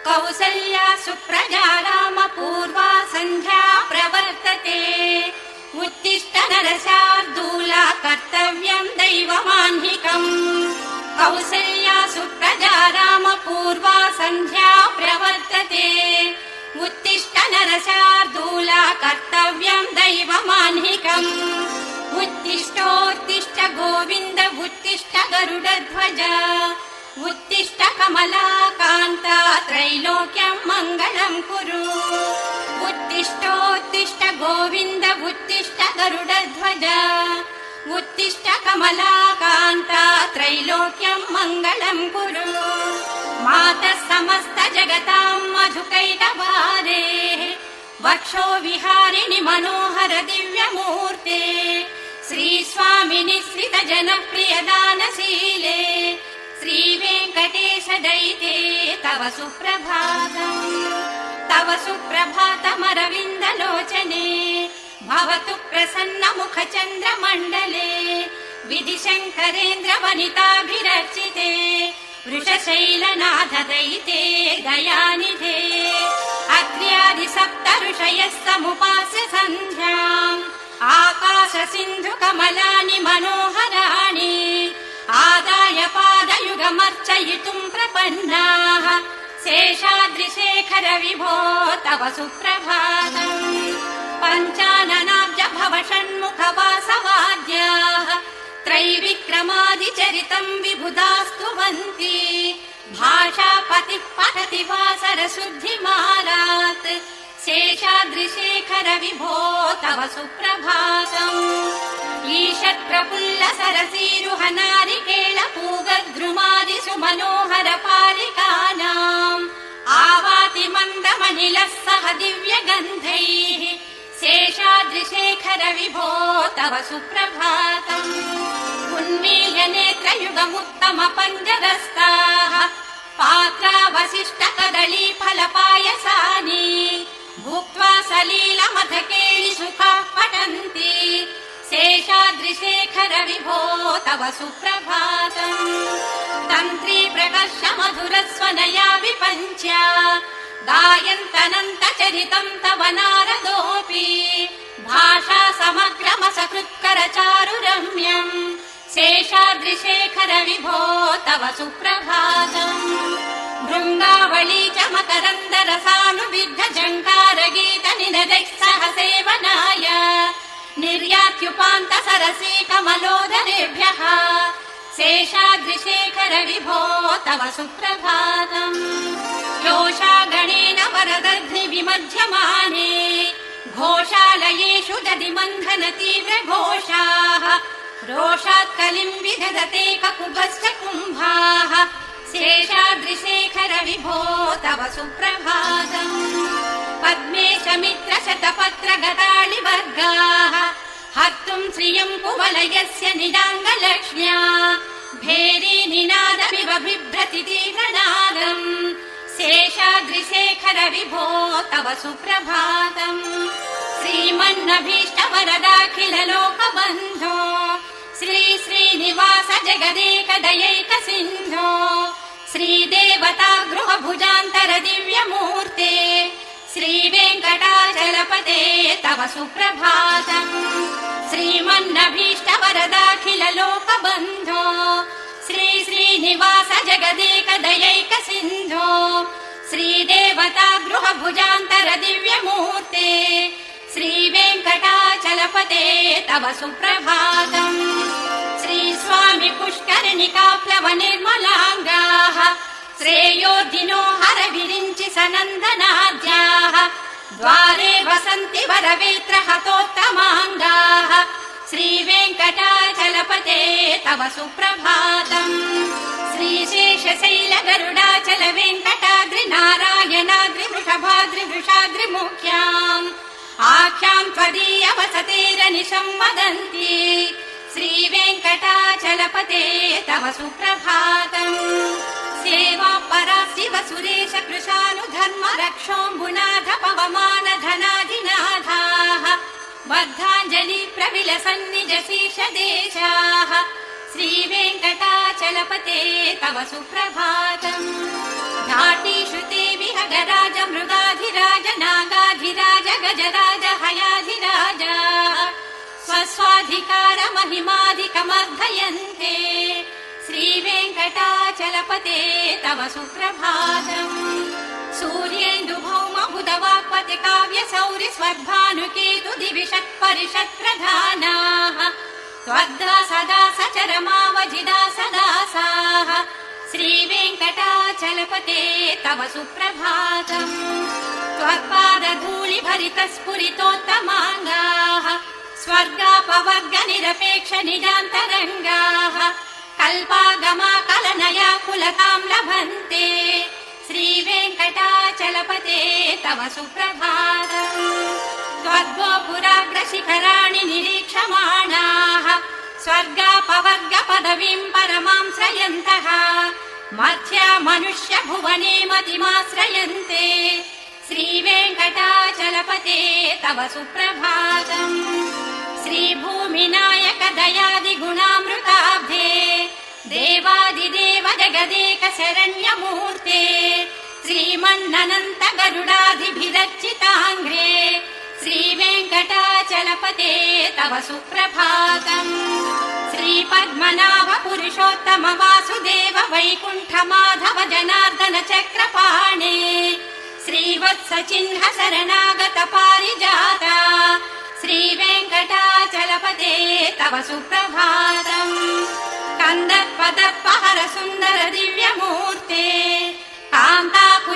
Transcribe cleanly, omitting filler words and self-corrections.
कौसल्या सुप्रजा रामपूर्वा सन्ध्या प्रवर्तते उत्तिष्ठ नरशार्दूला कर्तव्यम् दैवमाह्निकम् कौसल्या सुप्रजा रामपूर्वा सन्ध्या प्रवर्तते उत्तिष्ठ नरशार्दूला कर्तव्यम् दैवमाह्निकम् उत्तिष्ठोत्तिष्ठ गोविन्द उत्तिष्ठ गरुडध्वज उत्तिष्ठ कमलाकान्ता त्रैलोक्यम् मङ्गलम् कुरु उत्तिष्ठोत्तिष्ठ गोविन्द उत्तिष्ठ गरुडध्वज उत्तिष्ठ कमलाकान्ता त्रैलोक्यम् मङ्गलम् कुरु मातः समस्त जगताम् मधुकैटभारेः वक्षो विहारिणि मनोहर दिव्यमूर्ते श्रीस्वामिनि श्रित जनप्रिय दानशीले श्रीवेङ्कटेश दयिते तव सुप्रभातमरविन्दलोचने भवतु प्रसन्न मुख चन्द्रमण्डले विधिशङ्करेन्द्र वनिताभिरर्चिते वृषशैलनाथ दयिते दयानिधे अग्र्यादि सप्त ऋषयः समुपास्य सन्ध्याम् आकाश सिन्धु कमलानि मनोहराणि आदाय पादयुगमर्चयितुम् प्रपन्नाः शेषाद्रिशेखर विभो तव सुप्रभातम् पञ्चाननाब्ज भव षण्मुख वासवाद्याः त्रैविक्रमादिचरितम् विबुधास्तुवन्ति भाषापतिः पठति वासर शुद्धिमालात् शेषाद्रिशेखर विभो तव सुप्रभातम् ईषत् प्रफुल्ल सरसीरुह नारिकेळ पूगद्रुमादिषु मनोहर पालिकानाम् आवाति मन्दमनिलः सह दिव्यगन्धैः शेषाद्रिशेखर विभो तव सुप्रभातम् उन्मील्य नेत्रयुगमुत्तम पञ्जरस्ताः पात्रावशिष्ट कदली फलपायसानि भुक्त्वा सलीलमथकेळि सुखाः पठन्ति शेषाद्रिशेखर विभो तव सुप्रभातम् तन्त्री प्रकर्ष मधुरस्वनया विपञ्च्या गायन्तनन्त चरितम् तव नारदोऽपि भाषा समग्रमसकृत्कर चारुरम्यम् शेषाद्रिशेखर विभो तव सुप्रभातम् भृङ्गावळी च मकरन्द रसानुविद्ध झङ्कार गीत निनदैः सह सेवनाय निर्यात्युपान्त सरसी कमलोदरेभ्यः शेषाद्रिशेखर विभो तव सुप्रभातम् योषागणेन वरदध्नि विमध्यमाने घोषालयेषु दधिमन्थन तीव्र घोषाः रोषात् कलिम् विदधते ककुभश्च कुम्भाः शेषाद्रिशेखर विभो तव सुप्रभातम् पद्मेश मित्र शतपत्र गताळिवर्गाः हर्तुम् श्रियम् कुवलयस्य निडाङ्गलक्ष्म्या भेरी निनादमिव बिभ्रति तीव्रनादम् शेषाद्रिशेखर विभो तव सुप्रभातम् श्रीमन्नभीष्ट वरदाखिल लोकबन्धो श्री श्रीनिवास जगदेक दयैक सिन्धो श्रीदेवता गृहभुजान्तर दिव्यमूर्ते श्रीवेङ्कटाचलपते तव सुप्रभातम् श्रीमन्नभीष्ट वरदाखिल लोकबन्धो श्री श्रीनिवास जगदेक दयैक सिन्धो श्रीदेवता गृहभुजान्तर दिव्यमूर्ते श्रीवेङ्कटाचलपते तव सुप्रभातम् श्रीस्वामि पुष्करिणिकाप्लव निर्मलाङ्गाः श्रेयोधिनो हर विरिञ्चि सनन्दनाद्याः द्वारे वसन्ति वरवेत्र हतोत्तमाङ्गाः श्रीवेङ्कटाचलपते तव सुप्रभातम् श्रीशेषशैल गरुडाचल वेङ्कटाद्रि नारायणाद्रि वृषभाद्रि वृषाद्रिमुख्याम् आख्याम् त्वदीय वसतेरनिशम् वदन्ति श्रीवेङ्कटाचलपते तव सुप्रभातम् सेवा परा शिव सुरेश कृशानुधर्म रक्षोऽम्बुनाथ पवमान धनाधिनाथाः बद्धाञ्जलि प्रविलसन्निज शीर्षदेशाः श्रीवेङ्कटाचलपते तव सुप्रभातम् घाटीषु ते विह सर्वाधिकार महिमाधिकमर्धयन्ते श्रीवेङ्कटाचलपते तव सुप्रभातम् सूर्येन्दुभौम बुधवाक्पति काव्य सौरि स्वर्भानुकेतु दिविषत् परिषत् प्रधानाः त्वद्दा सदा सचरमावजिदा सदासाः श्रीवेङ्कटाचलपते तव सुप्रभातम् त्वत्पादधूलि भरित स्फुरितोत्तमाङ्गाः स्वर्गापवर्ग निरपेक्ष निजान्तरङ्गाः कल्पागमा कलनया कुलताम् लभन्ते श्रीवेङ्कटाचलपते तव सुप्रभातम् त्वद्गोपुराग्रशिखराणि निरीक्षमाणाः स्वर्गापवर्ग पदवीम् परमाम् श्रयन्तः मर्त्या मनुष्य भुवने मतिमाश्रयन्ते श्रीवेङ्कटाचलपते तव सुप्रभातम् श्रीभूमिनायक दयादिगुणामृताब्धे देवादिदेव जगदेक शरण्यमूर्ते श्रीमन्ननन्त गरुडाधिभिरर्चिताङ्घ्रे श्रीवेङ्कटाचलपते तव सुप्रभातम् श्रीपद्मनाभ पुरुषोत्तम वासुदेव वैकुण्ठ माधव जनार्दन चक्रपाणे श्रीवत्स चिह्न शरणागत पारिजाता श्रीवेङ्कटाचलपते तव सुप्रभातम् कन्दर्पदर्पहर सुन्दर दिव्यमूर्ते कान्ताकुल